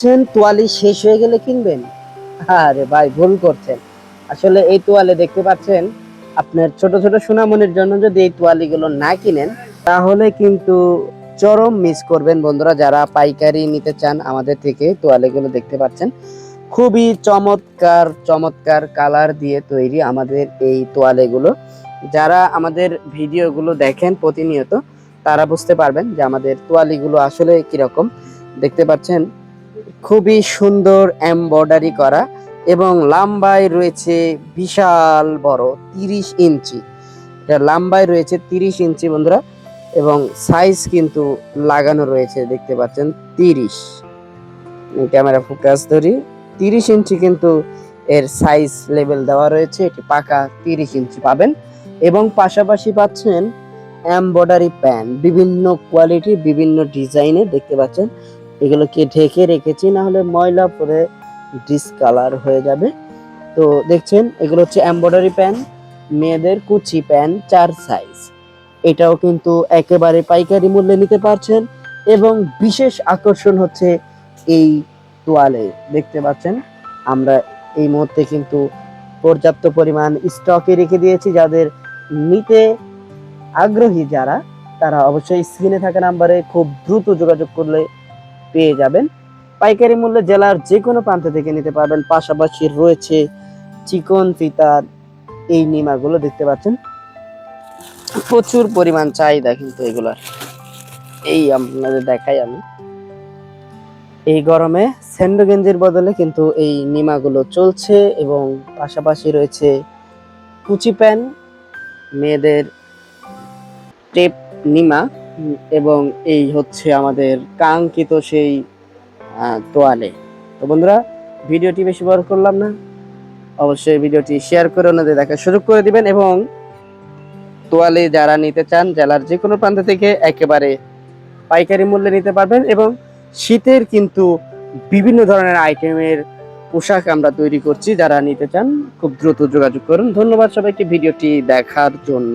তোয়ালি শেষ হয়ে গেলে কিনবেন? আরে ভাই ভুল করছেন। আসলে এই তোয়ালে দেখতে পাচ্ছেন, আপনার ছোট ছোট সোনামণির জন্য যদি এই তোয়ালিগুলো না কিনেন তাহলে কিন্তু চরম মিস করবেন বন্ধুরা। যারা পাইকারি নিতে চান আমাদের থেকে তোয়ালিগুলো দেখতে পাচ্ছেন, খুবই চমৎকার চমৎকার কালার দিয়ে তৈরি আমাদের এই তোয়ালেগুলো। যারা আমাদের ভিডিওগুলো দেখেন প্রতিনিয়ত তারা বুঝতে পারবেন যে আমাদের তোয়ালিগুলো আসলে কিরকম। দেখতে পাচ্ছেন খুবই সুন্দর এমব্রয়ডারি করা এবং লম্বায় রয়েছে বিশাল বড় 30 ইঞ্চি। এটা লম্বায় রয়েছে 30 ইঞ্চি বন্ধুরা, এবং সাইজ কিন্তু লাগানো রয়েছে দেখতে পাচ্ছেন 30। ক্যামেরা ফোকাস ধরি, 30 ইঞ্চি কিন্তু এর সাইজ লেভেল দেওয়া রয়েছে। এটি পাকা 30 ইঞ্চি পাবেন এবং পাশাপাশি পাচ্ছেন এমব্রয়ডারি প্যান, বিভিন্ন কোয়ালিটি বিভিন্ন ডিজাইনের দেখতে পাচ্ছেন। এগুলোকে ঢেকে রেখেছি, না হলে ময়লা পরে ডিসকালার হয়ে যাবে। তো দেখছেন এগুলো হচ্ছে এমব্রয়ডারি প্যান, মেয়েদের কুচি প্যান 4 সাইজ। এটাও কিন্তু একেবারে পাইকারি মূল্যে নিতে পারছেন। এবং বিশেষ আকর্ষণ হচ্ছে এই তোয়ালে দেখতে পাচ্ছেন আমরা এই মুহূর্তে কিন্তু পর্যাপ্ত পরিমাণ স্টকে রেখে দিয়েছি। যাদের নিতে আগ্রহী যারা, তারা অবশ্যই স্ক্রিনে থাকা নাম্বারে খুব দ্রুত যোগাযোগ করলে পেয়ে যাবেন। পাইকারি মূল্যে জেলার যে কোনো প্রান্ত থেকে নিতে পারবেন। পাশাপাশি রয়েছে চিকন ফিতার এই নিমাগুলো দেখতে পাচ্ছেন, প্রচুর পরিমাণ চাহিদা কিন্তু এগুলার। এই আপনাদের দেখাই আমি, এই গরমে স্যান্ডো গেঞ্জির বদলে কিন্তু এই নিমাগুলো চলছে। এবং পাশাপাশি রয়েছে কুচি প্যান্ট, মেয়েদের টেপ নিমা, এবং এই হচ্ছে আমাদের কাঙ্ক্ষিত সেই তোয়ালে। তো বন্ধুরা, ভিডিওটি বেশি বড় করলাম না, অবশ্যই ভিডিওটি শেয়ার করে ওনাদের দেখার সুযোগ করে দিবেন। এবং তোয়ালে যারা নিতে চান জেলার যে কোনো প্রান্ত থেকে একেবারে পাইকারি মূল্যে নিতে পারবেন। এবং শীতের কিন্তু বিভিন্ন ধরনের আইটেমের পোশাক আমরা তৈরি করছি, যারা নিতে চান খুব দ্রুত যোগাযোগ করুন। ধন্যবাদ সবাইকে ভিডিওটি দেখার জন্য।